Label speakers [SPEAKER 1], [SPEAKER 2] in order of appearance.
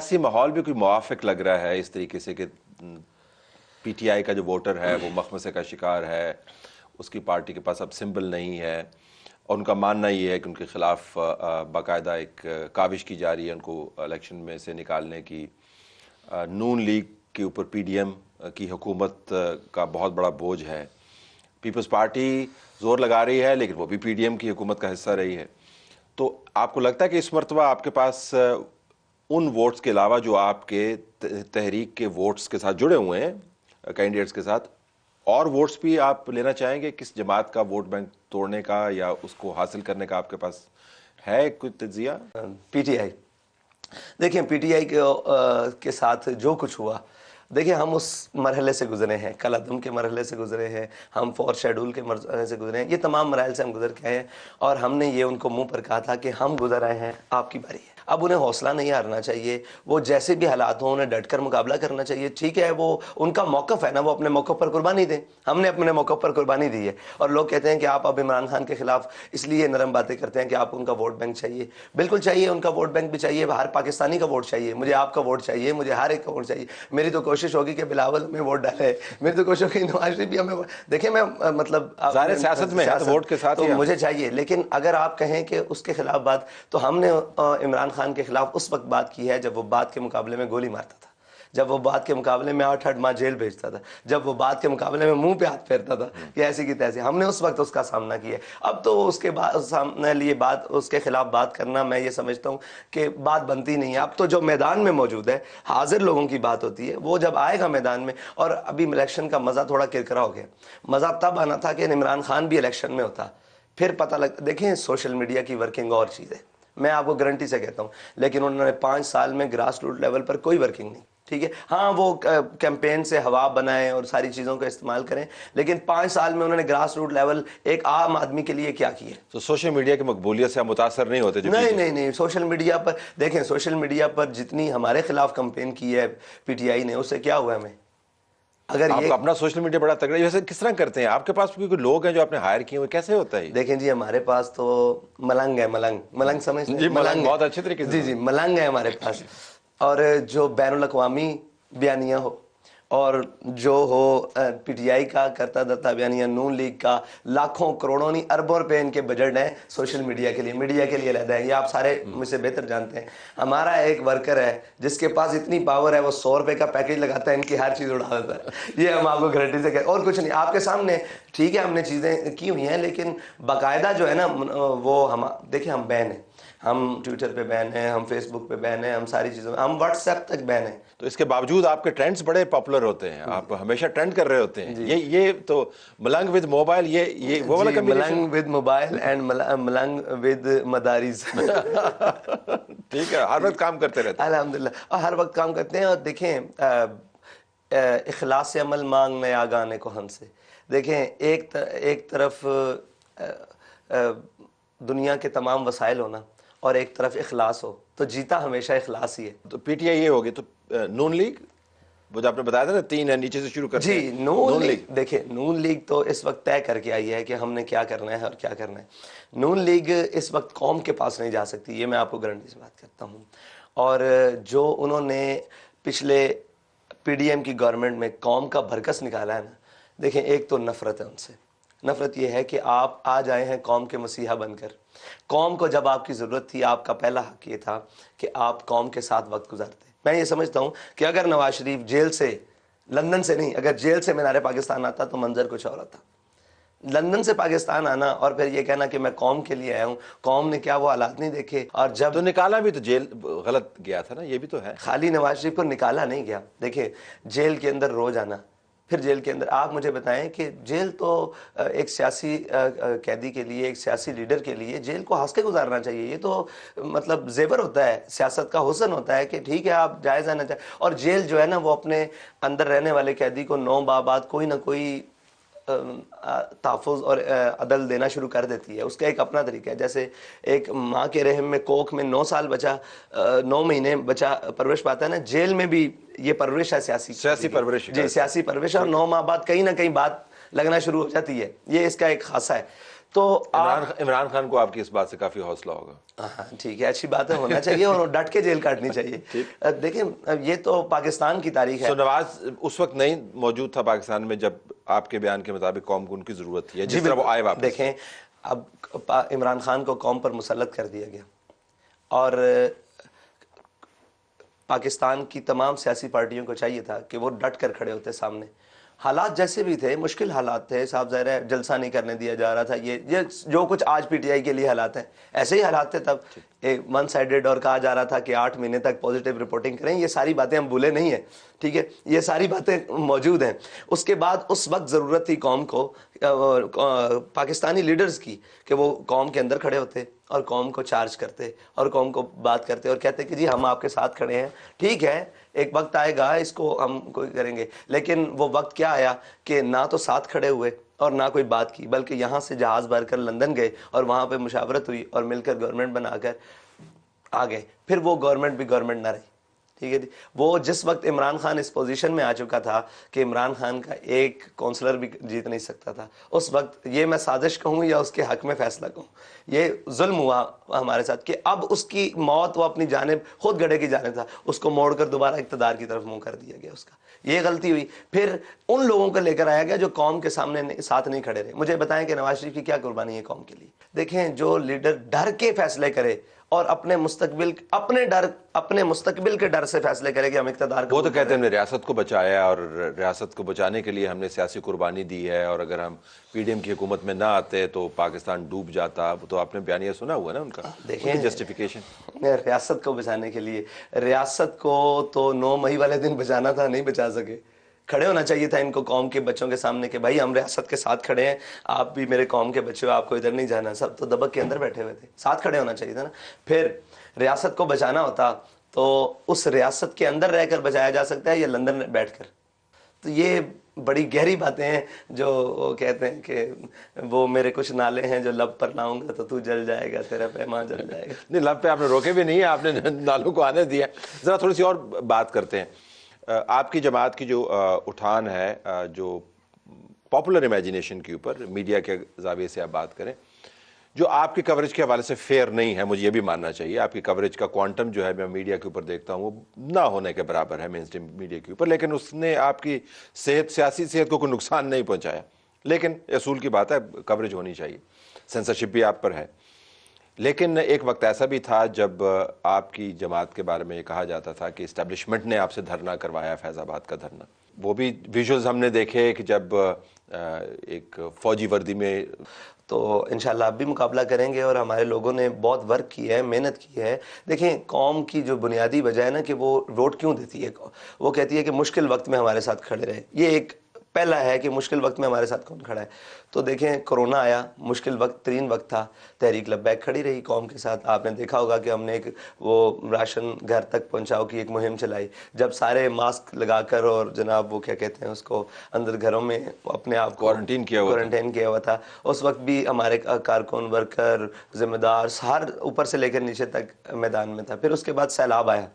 [SPEAKER 1] ایسی ماحول بھی کوئی موافق لگ رہا ہے اس طریقے سے کہ پی ٹی آئی کا جو ووٹر ہے وہ مخمصے کا شکار ہے، اس کی پارٹی کے پاس اب سمبل نہیں ہے، اور ان کا ماننا یہ ہے کہ ان کے خلاف باقاعدہ ایک کاوش کی جا رہی ہے ان کو الیکشن میں سے نکالنے کی۔ نون لیگ کے اوپر پی ڈی ایم کی حکومت کا بہت بڑا بوجھ ہے، پیپلز پارٹی زور لگا رہی ہے لیکن وہ بھی پی ڈی ایم کی حکومت کا حصہ رہی ہے۔ تو آپ کو لگتا ہے کہ اس مرتبہ آپ کے پاس ان ووٹس کے علاوہ جو آپ کے تحریک کے ووٹس کے ساتھ جڑے ہوئے ہیں کینڈیڈیٹس کے ساتھ، اور ووٹس بھی آپ لینا چاہیں گے؟ کس جماعت کا ووٹ بینک توڑنے کا یا اس کو حاصل کرنے کا آپ کے پاس ہے کوئی تجزیہ؟
[SPEAKER 2] پی ٹی آئی، دیکھیں پی ٹی آئی کے ساتھ جو کچھ ہوا، دیکھیں ہم اس مرحلے سے گزرے ہیں، کل عدم کے مرحلے سے گزرے ہیں، ہم 4 شیڈول کے مرحلے سے گزرے ہیں، یہ تمام مراحل سے ہم گزر کے آئے ہیں، اور ہم نے یہ ان کو منہ پر کہا تھا کہ ہم گزر آئے ہیں، آپ کی باری ہے۔ اب انہیں حوصلہ نہیں ہارنا چاہیے، وہ جیسے بھی حالات ہوں انہیں ڈٹ کر مقابلہ کرنا چاہیے۔ ٹھیک ہے، وہ ان کا موقف ہے نا، وہ اپنے موقف پر قربانی دیں، ہم نے اپنے موقف پر قربانی دی ہے۔ اور لوگ کہتے ہیں کہ آپ اب عمران خان کے خلاف اس لیے نرم باتیں کرتے ہیں کہ آپ ان کا ووٹ بینک چاہیے۔ بالکل چاہیے، ان کا ووٹ بینک بھی چاہیے، ہر پاکستانی کا ووٹ چاہیے، مجھے آپ کا ووٹ چاہیے، مجھے ہر ایک کا ووٹ چاہیے۔ میری تو کوشش ہوگی کہ بلاول میں ووٹ ڈالے، میری تو کوشش ہوگی نواز شریف بھی ہمیں دیکھیں، میں مطلب
[SPEAKER 1] ظاہر سیاست میں ہے تو ووٹ کے ساتھ
[SPEAKER 2] تو مجھے چاہیے، لیکن اگر آپ کہیں کہ اس کے خلاف بات، تو ہم نے عمران خان کے خلاف اس وقت بات کی ہے جب وہ بات کے مقابلے میں گولی مارتا تھا، جب وہ بات کے مقابلے میں 8 ماہ جیل بھیجتا تھا، جب وہ بات کے مقابلے میں منہ پہ ہاتھ پھیرتا تھا کہ ایسی کی تیسی، ہم نے اس وقت اس کا سامنا کیا ہے۔ اب تو اس کے بعد سامنے لیے بات، اس کے خلاف بات کرنا، میں یہ سمجھتا ہوں کہ بات بنتی نہیں ہے۔ اب تو جو میدان میں موجود ہے، حاضر لوگوں کی بات ہوتی ہے، وہ جب آئے گا میدان میں۔ اور ابھی الیکشن کا مزہ تھوڑا کرکرا ہو گیا، مزہ تب آنا تھا کہ عمران خان بھی الیکشن میں ہوتا، پھر پتہ لگ، دیکھیں سوشل میڈیا کی ورکنگ اور چیز ہے، میں آپ کو گارنٹی سے کہتا ہوں، لیکن انہوں نے 5 سال میں گراس روٹ لیول پر کوئی ورکنگ نہیں، ٹھیک ہے، ہاں وہ کیمپین سے ہوا بنائیں اور ساری چیزوں کا استعمال کریں، لیکن 5 سال میں انہوں نے گراس روٹ لیول ایک عام آدمی کے لیے کیا کیا؟
[SPEAKER 1] تو سوشل میڈیا کی مقبولیت سے آپ متاثر نہیں ہوتے؟
[SPEAKER 2] نہیں، سوشل میڈیا پر دیکھیں، سوشل میڈیا پر جتنی ہمارے خلاف کمپین کی ہے پی ٹی آئی نے، اس سے کیا ہوا ہمیں؟ اگر
[SPEAKER 1] آپ کا اپنا سوشل میڈیا بڑا تگڑا ہے، ویسے کس طرح کرتے ہیں؟ آپ کے پاس کوئی لوگ ہیں جو آپ نے ہائر کیے ہوئے، کیسے ہوتا ہے؟
[SPEAKER 2] دیکھیں جی، ہمارے پاس تو ملنگ ہے، ملنگ سمجھتے ہیں؟
[SPEAKER 1] جی ملنگ بہت اچھے طریقے سے،
[SPEAKER 2] جی ملنگ ہے ہمارے پاس، اور جو بین الاقوامی بیانیہ ہو، اور جو ہو پی ٹی آئی کا کرتا دھرتا بیانیہ، نون لیگ کا، لاکھوں کروڑوں نہیں اربوں روپے ان کے بجٹ ہیں سوشل میڈیا کے لیے، میڈیا کے لیے علیحدہ ہے، یہ آپ سارے مجھ سے بہتر جانتے ہیں۔ ہمارا ایک ورکر ہے جس کے پاس اتنی پاور ہے، وہ 100 روپے کا پیکیج لگاتا ہے، ان کی ہر چیز اڑا دیتا ہے، یہ ہم آپ کو گارنٹی سے کہتے ہیں، اور کچھ نہیں آپ کے سامنے۔ ٹھیک ہے، ہم نے چیزیں کی ہوئی ہیں، لیکن باقاعدہ جو ہے نا وہ ہم دیکھیں، ہم بین ہیں، ہم ٹویٹر پہ بین ہیں، ہم فیس بک پہ بین ہیں، ہم ساری چیزوں، ہم واٹس ایپ تک بین ہیں۔
[SPEAKER 1] تو اس کے باوجود آپ کے ٹرینڈز بڑے پاپولر ہوتے ہیں، آپ ہمیشہ ٹرینڈ کر رہے ہوتے ہیں۔ یہ تو ملنگ ود موبائل، یہ وہ والا کمبینیشن،
[SPEAKER 2] ملنگ ود موبائل اینڈ ملنگ ود مدارس،
[SPEAKER 1] ٹھیک ہے، ہر وقت کام کرتے رہتے ہیں
[SPEAKER 2] الحمدللہ، اور ہر وقت کام کرتے ہیں۔ اور دیکھیں اخلاص عمل مانگنے آگانے کو ہم سے، دیکھیں ایک طرف دنیا کے تمام وسائل ہونا اور ایک طرف اخلاص ہو، تو جیتا ہمیشہ اخلاص ہی ہے۔
[SPEAKER 1] تو پی ٹی آئی یہ ہوگی، تو نون لیگ وہ جو آپ نے بتایا تھا نا 3 ہے، نیچے سے شروع کرتے ہیں۔
[SPEAKER 2] جی نون لیگ، دیکھیں نون لیگ تو اس وقت طے کر کے آئی ہے کہ ہم نے کیا کرنا ہے اور کیا کرنا ہے۔ نون لیگ اس وقت قوم کے پاس نہیں جا سکتی، یہ میں آپ کو گارنٹی سے بات کرتا ہوں۔ اور جو انہوں نے پچھلے پی ڈی ایم کی گورنمنٹ میں قوم کا بھرکس نکالا ہے نا، دیکھیں ایک تو نفرت ہے ان سے، نفرت یہ ہے کہ آپ آج آئے ہیں قوم کے مسیحا بن کر، قوم کو جب آپ کی ضرورت تھی، آپ کا پہلا حق یہ تھا کہ آپ قوم کے ساتھ وقت گزارتے۔ میں یہ سمجھتا ہوں کہ اگر نواز شریف جیل سے، لندن سے نہیں، اگر جیل سے مینار پاکستان آتا تو منظر کچھ اور ہوتا۔ لندن سے پاکستان آنا اور پھر یہ کہنا کہ میں قوم کے لیے آیا ہوں، قوم نے کیا وہ حالات نہیں دیکھے؟ اور جب
[SPEAKER 1] تو نکالا بھی تو جیل غلط گیا تھا نا، یہ بھی تو ہے۔
[SPEAKER 2] خالی نواز شریف کو نکالا نہیں گیا، دیکھیں جیل کے اندر روز آنا، پھر جیل کے اندر، آپ مجھے بتائیں کہ جیل تو ایک سیاسی قیدی کے لیے، ایک سیاسی لیڈر کے لیے جیل کو ہنس کے گزارنا چاہیے، یہ تو مطلب زیور ہوتا ہے، سیاست کا حسن ہوتا ہے کہ ٹھیک ہے آپ جائز آنا چاہیں۔ اور جیل جو ہے نا، وہ اپنے اندر رہنے والے قیدی کو 9 ماہ بعد کوئی نہ کوئی تحفظ اور عدل دینا شروع کر دیتی ہے، اس کا ایک اپنا طریقہ ہے۔ جیسے ایک ماں کے رحم میں کوکھ میں 9 سال بچہ، 9 مہینے بچہ پرورش پاتا ہے نا، جیل میں بھی یہ پرورش ہے، سیاسی
[SPEAKER 1] پرورش،
[SPEAKER 2] جی سیاسی پرورش، اور 9 ماہ بعد کہیں نہ کہیں بات لگنا شروع ہو جاتی ہے، یہ اس کا ایک خاصہ ہے۔ تو
[SPEAKER 1] عمران خان کو آپ کی اس بات سے کافی حوصلہ ہوگا.
[SPEAKER 2] ہاں ٹھیک ہے، اچھی بات ہے، ہونا چاہیے اور ڈٹ کے جیل کاٹنی چاہیے. دیکھیں یہ تو پاکستان کی تاریخ ہے.
[SPEAKER 1] نواز اس وقت نہیں موجود تھا پاکستان میں جب آپ کے بیان کے مطابق قوم کو ان کی ضرورت تھی، جس طرح وہ آئے واپس.
[SPEAKER 2] دیکھیں اب عمران خان کو قوم پر مسلط کر دیا گیا اور پاکستان کی تمام سیاسی پارٹیوں کو چاہیے تھا کہ وہ ڈٹ کر کھڑے ہوتے سامنے. حالات جیسے بھی تھے، مشکل حالات تھے صاحب، ظاہر ہے جلسہ نہیں کرنے دیا جا رہا تھا. یہ جو کچھ آج پی ٹی آئی کے لیے حالات ہیں ایسے ہی حالات تھے تب. ون سائیڈڈ اور کہا جا رہا تھا کہ 8 مہینے تک پازیٹیو رپورٹنگ کریں. یہ ساری باتیں ہم بھولے نہیں ہیں، ٹھیک ہے، یہ ساری باتیں موجود ہیں. اس کے بعد اس وقت ضرورت تھی قوم کو، پاکستانی لیڈرز کی، کہ وہ قوم کے اندر کھڑے ہوتے اور قوم کو چارج کرتے اور قوم کو بات کرتے اور کہتے کہ جی ہم آپ کے ساتھ کھڑے ہیں، ٹھیک ہے ایک وقت آئے گا اس کو ہم کوئی کریں گے. لیکن وہ وقت کیا آیا کہ نہ تو ساتھ کھڑے ہوئے اور نہ کوئی بات کی، بلکہ یہاں سے جہاز بھر کر لندن گئے اور وہاں پہ مشاورت ہوئی اور مل کر گورنمنٹ بنا کر آ گئے. پھر وہ گورنمنٹ بھی گورنمنٹ نہ رہی، ٹھیک ہے جی. وہ جس وقت عمران خان اس پوزیشن میں آ چکا تھا کہ عمران خان کا ایک کونسلر بھی جیت نہیں سکتا تھا، اس وقت یہ میں سازش کہوں یا اس کے حق میں فیصلہ کہوں، یہ ظلم ہوا ہمارے ساتھ کہ اب اس کی موت وہ اپنی جانب خود گڑھے کی جانب تھا، اس کو موڑ کر دوبارہ اقتدار کی طرف منہ کر دیا گیا. اس کا یہ غلطی ہوئی. پھر ان لوگوں کو لے کر آیا گیا جو قوم کے سامنے ساتھ نہیں کھڑے رہے. مجھے بتائیں کہ نواز شریف کی کیا قربانی ہے قوم کے لیے؟ دیکھیں جو لیڈر ڈر کے فیصلے کرے اور اپنے مستقبل کے ڈر سے فیصلے کرے کہ ہم اقتدار کو،
[SPEAKER 1] وہ تو کہتے ہیں ہم نے ریاست کو بچایا اور ریاست کو بچانے کے لیے ہم نے سیاسی قربانی دی ہے، اور اگر ہم پی ڈی ایم کی حکومت میں نہ آتے تو پاکستان ڈوب جاتا. تو آپ نے بیانیہ سنا ہوا نا ان کا،
[SPEAKER 2] دیکھیں
[SPEAKER 1] جسٹیفیکیشن.
[SPEAKER 2] ریاست کو بچانے کے لیے، ریاست کو تو 9 مئی والے دن بچانا تھا، نہیں بچا سکے. کھڑے ہونا چاہیے تھا ان کو قوم کے بچوں کے سامنے کہ بھائی ہم ریاست کے ساتھ کھڑے ہیں، آپ بھی میرے قوم کے بچے ہو، آپ کو ادھر نہیں جانا. سب تو دبک کے اندر بیٹھے ہوئے تھے، ساتھ کھڑے ہونا چاہیے تھا نا. پھر ریاست کو بچانا ہوتا تو اس ریاست کے اندر رہ کر بچایا جا سکتا ہے یا لندن میں بیٹھ کر. تو یہ بڑی گہری باتیں ہیں جو وہ کہتے ہیں کہ وہ میرے کچھ نالے ہیں جو لب پر لاؤں گا تو جل جائے گا، تیرا پیمان جل جائے گا.
[SPEAKER 1] نہیں، لب پہ آپ نے روکے بھی نہیں ہے، آپ نے نالوں کو آنے دیا. ذرا تھوڑی سی اور بات کرتے ہیں. آپ کی جماعت کی جو اٹھان ہے، جو پاپولر امیجنیشن کے اوپر میڈیا کے زاویے سے آپ بات کریں، جو آپ کی کوریج کے حوالے سے فیئر نہیں ہے، مجھے یہ بھی ماننا چاہیے. آپ کی کوریج کا کوانٹم جو ہے میں میڈیا کے اوپر دیکھتا ہوں وہ نہ ہونے کے برابر ہے مین اسٹریم میڈیا کے اوپر، لیکن اس نے آپ کی سیاسی صحت کو کوئی نقصان نہیں پہنچایا. لیکن اصول کی بات ہے، کوریج ہونی چاہیے، سینسرشپ بھی آپ پر ہے. لیکن ایک وقت ایسا بھی تھا جب آپ کی جماعت کے بارے میں یہ کہا جاتا تھا کہ اسٹیبلشمنٹ نے آپ سے دھرنا کروایا، فیض آباد کا دھرنا. وہ بھی ویژولز ہم نے دیکھے کہ جب ایک فوجی وردی میں.
[SPEAKER 2] تو انشاءاللہ اب بھی مقابلہ کریں گے اور ہمارے لوگوں نے بہت ورک کی ہے، محنت کی ہے. دیکھیں قوم کی جو بنیادی وجہ ہے نا کہ وہ ووٹ کیوں دیتی ہے، وہ کہتی ہے کہ مشکل وقت میں ہمارے ساتھ کھڑے رہے. یہ ایک پہلا ہے کہ مشکل وقت میں ہمارے ساتھ کون کھڑا ہے. تو دیکھیں کرونا آیا، مشکل ترین وقت تھا، تحریک لبیک کھڑی رہی قوم کے ساتھ. آپ نے دیکھا ہوگا کہ ہم نے ایک وہ راشن گھر تک پہنچاؤ کی ایک مہم چلائی، جب سارے ماسک لگا کر اور جناب وہ کیا کہتے ہیں اس کو اندر گھروں میں اپنے آپ کو
[SPEAKER 1] کوارنٹین کیا
[SPEAKER 2] ہوا تھا. اس وقت بھی ہمارے کارکن، ورکر، ذمہ دار ہر اوپر سے لے کر نیچے تک میدان میں تھا. پھر اس کے بعد سیلاب آیا،